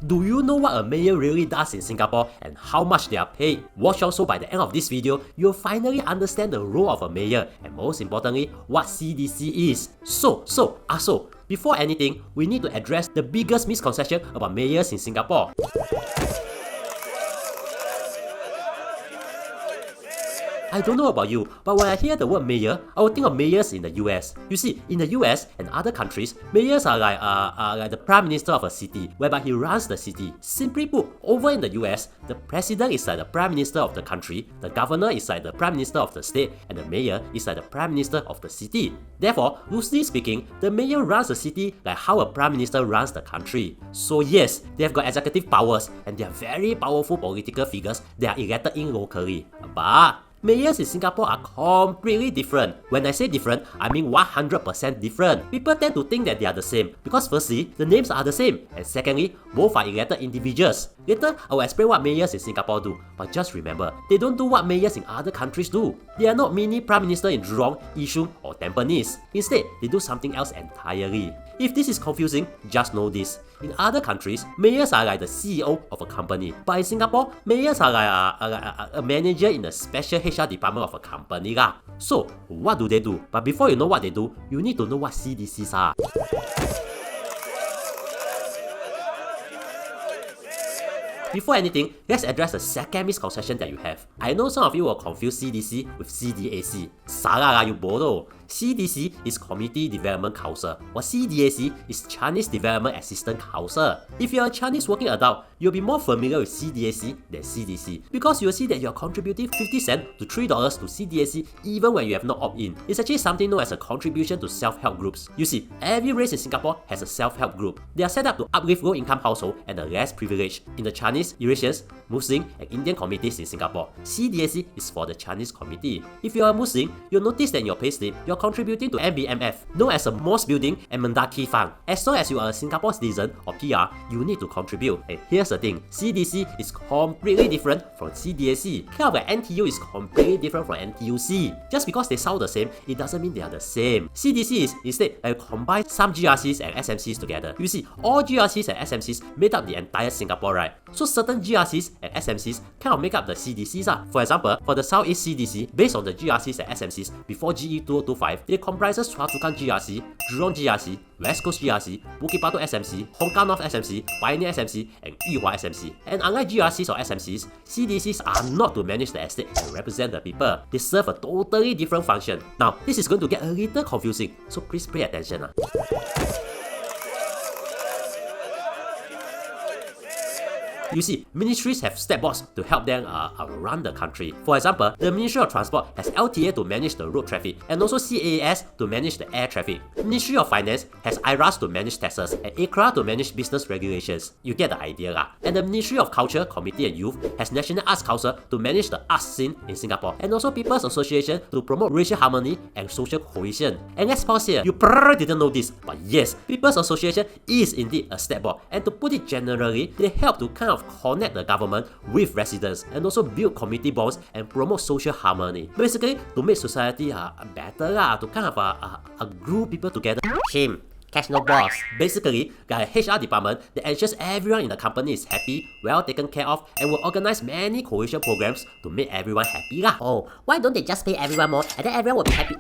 Do you know what a mayor really does in Singapore and how much they are paid? Watch on so by the end of this video, you'll finally understand the role of a mayor and most importantly, what CDC is. So, before anything, we need to address the biggest misconception about mayors in Singapore. I don't know about you, but when I hear the word mayor, I would think of mayors in the US. You see, in the US and other countries, mayors are like the prime minister of a city, whereby he runs the city. Simply put, over in the US, the president is like the prime minister of the country, the governor is like the prime minister of the state, and the mayor is like the prime minister of the city. Therefore, loosely speaking, the mayor runs the city like how a prime minister runs the country. So yes, they have got executive powers, and they are very powerful political figures that are elected in locally. But mayors in Singapore are completely different. When I say different, I mean 100% different. People tend to think that they are the same because firstly, the names are the same, and secondly, both are elected individuals. Later, I will explain what mayors in Singapore do, but just remember, they don't do what mayors in other countries do. They are not mini prime minister in Jurong, Yishun or Tampines. Instead, they do something else entirely. If this is confusing, just know this. In other countries, mayors are like the CEO of a company. But in Singapore, mayors are like a manager in a special HR department of a company lah. So, what do they do? But before you know what they do, you need to know what CDCs are. Before anything, let's address the second misconception that you have. I know some of you will confuse CDC with CDAC. Salah lah, you bodoh. CDC is Community Development Council, while CDAC is Chinese Development Assistant Council. If you're a Chinese working adult, you'll be more familiar with CDAC than CDC because you'll see that you're contributing 50 cents to $3 to CDAC even when you have not opt-in. It's actually something known as a contribution to self-help groups. You see, every race in Singapore has a self-help group. They are set up to uplift low-income households and the less privileged. In the Chinese, Eurasians, Muslim, and Indian communities in Singapore, CDAC is for the Chinese community. If you're a Muslim, you'll notice that in your payslip, you're contributing to MBMF, known as a Mosque Building and Mendaki Fund. As long as you are a Singapore citizen or PR, you need to contribute. And here's the thing, CDC is completely different from CDAC. Kind of like NTU is completely different from NTUC. Just because they sound the same, it doesn't mean they are the same. CDC is instead combine some GRCs and SMCs together. You see, all GRCs and SMCs made up the entire Singapore, right? So certain GRCs and SMCs kind of make up the CDCs. For example, for the Southeast CDC, based on the GRCs and SMCs before GE 2025, it comprises Chua Chu Kang GRC, Jurong GRC, West Coast GRC, Bukit Batok SMC, Hong Kong North SMC, Pioneer SMC, and Yuhua SMC. And unlike GRCs or SMCs, CDCs are not to manage the estate and represent the people. They serve a totally different function. Now, this is going to get a little confusing, so please pay attention. You see, ministries have stat boards to help them run the country. For example, the Ministry of Transport has LTA to manage the road traffic and also CAAS to manage the air traffic. Ministry of Finance has IRAS to manage taxes and ACRA to manage business regulations. You get the idea lah. And the Ministry of Culture, Community and Youth has National Arts Council to manage the arts scene in Singapore and also People's Association to promote racial harmony and social cohesion. And let's pause here. You probably didn't know this, but yes, People's Association is indeed a stat board. And to put it generally, they help to kind of connect the government with residents and also build community bonds and promote social harmony. Basically, to make society better to kind of group people together. Cash no boss. Basically, got a HR department that ensures everyone in the company is happy, well taken care of, and will organize many cohesion programs to make everyone happy lah. Oh, why don't they just pay everyone more and then everyone will be happy?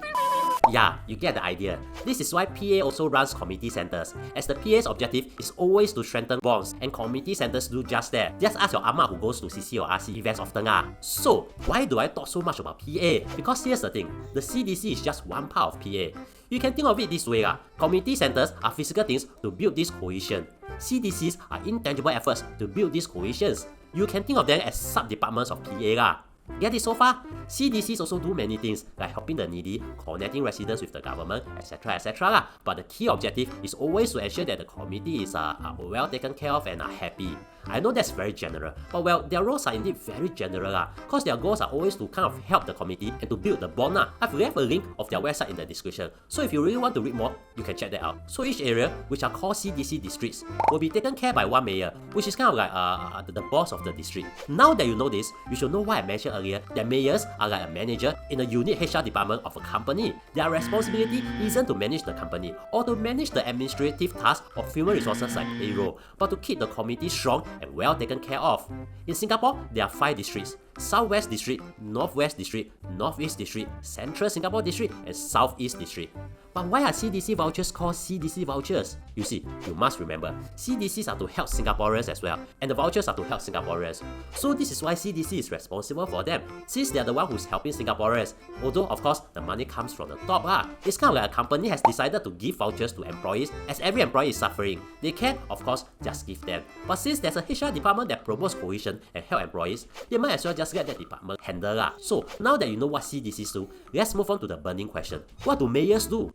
Yeah, you get the idea. This is why PA also runs community centers, as the PA's objective is always to strengthen bonds, and community centers do just that. Just ask your ama who goes to CC or RC events often. So, why do I talk so much about PA? Because here's the thing, the CDC is just one part of PA. You can think of it this way, community centers are physical things to build this cohesion. CDCs are intangible efforts to build these cohesions. You can think of them as sub-departments of PA. Get it so far? CDCs also do many things like helping the needy, connecting residents with the government, etc. But the key objective is always to ensure that the community is well taken care of and are happy. I know that's very general, but well, their roles are indeed very general cause their goals are always to kind of help the community and to build the bond I've left a link of their website in the description, so if you really want to read more, you can check that out. So each area, which are called CDC districts, will be taken care by one mayor, which is kind of like the boss of the district. Now that you know this, you should know why I mentioned earlier that mayors are like a manager in a unit HR department of a company. Their responsibility isn't to manage the company or to manage the administrative tasks of human resources like payroll, but to keep the community strong and well taken care of. In Singapore, there are 5 districts: Southwest District, Northwest District, Northeast District, Central Singapore District, and Southeast District. But why are CDC vouchers called CDC vouchers? You see, you must remember, CDCs are to help Singaporeans as well, and the vouchers are to help Singaporeans. So this is why CDC is responsible for them, since they are the one who's helping Singaporeans. Although of course, the money comes from the top It's kind of like a company has decided to give vouchers to employees, as every employee is suffering. They can, of course, just give them. But since there's a HR department that promotes cohesion and help employees, they might as well just let that department handle So now that you know what CDCs do, let's move on to the burning question. What do mayors do?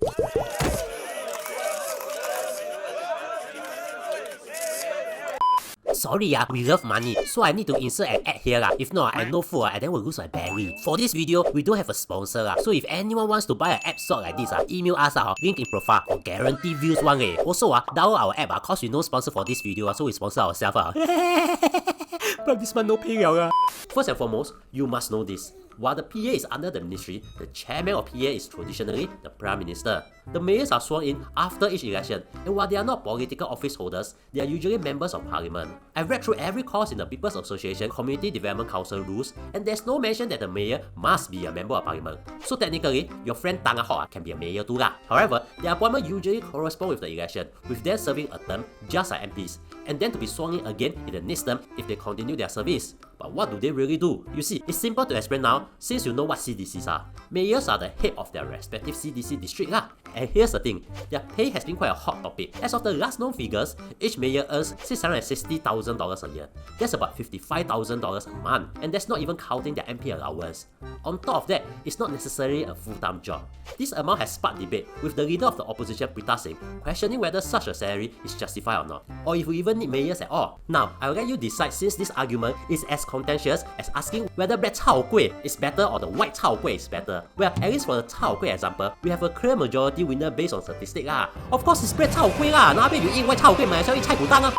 Sorry we love money, so I need to insert an ad here If not, I no food and then we'll lose my berry. For this video, we don't have a sponsor so if anyone wants to buy an app slot like this email us link in profile or guarantee views one Also download our app cause we no sponsor for this video so we sponsor ourselves But this month no pay First and foremost, you must know this. While the PA is under the ministry, the chairman of PA is traditionally the Prime Minister. The mayors are sworn in after each election, and while they are not political office holders, they are usually members of parliament. I've read through every clause in the People's Association Community Development Council rules, and there's no mention that the mayor must be a member of parliament. So technically, your friend Tang Ho can be a mayor too However, their appointment usually corresponds with the election, with them serving a term just like MPs, and then to be sworn in again in the next term if they continue their service. But what do they really do? You see, it's simple to explain now since you know what CDCs are. Mayors are the head of their respective CDC district And here's the thing, their pay has been quite a hot topic. As of the last known figures, each mayor earns $660,000 a year. That's about $55,000 a month, and that's not even counting their MP allowance. On top of that, it's not necessarily a full-time job. This amount has sparked debate, with the leader of the opposition, Prita Singh, questioning whether such a salary is justified or not, or if we even need mayors at all. Now, I'll let you decide since this argument is as contentious as asking whether black chao kueh is better or the white chao kueh is better. Well, at least for the chao kueh example, we have a clear majority winner based on statistics Of course, it's black chao kueh Now you eat white chao kueh, might as well eat chai gudang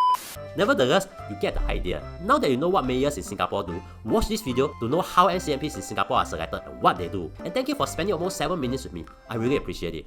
Nevertheless, you get the idea. Now that you know what mayors in Singapore do, watch this video to know how NCMPs in Singapore are selected and what they do. And thank you for spending almost 7 minutes with me. I really appreciate it.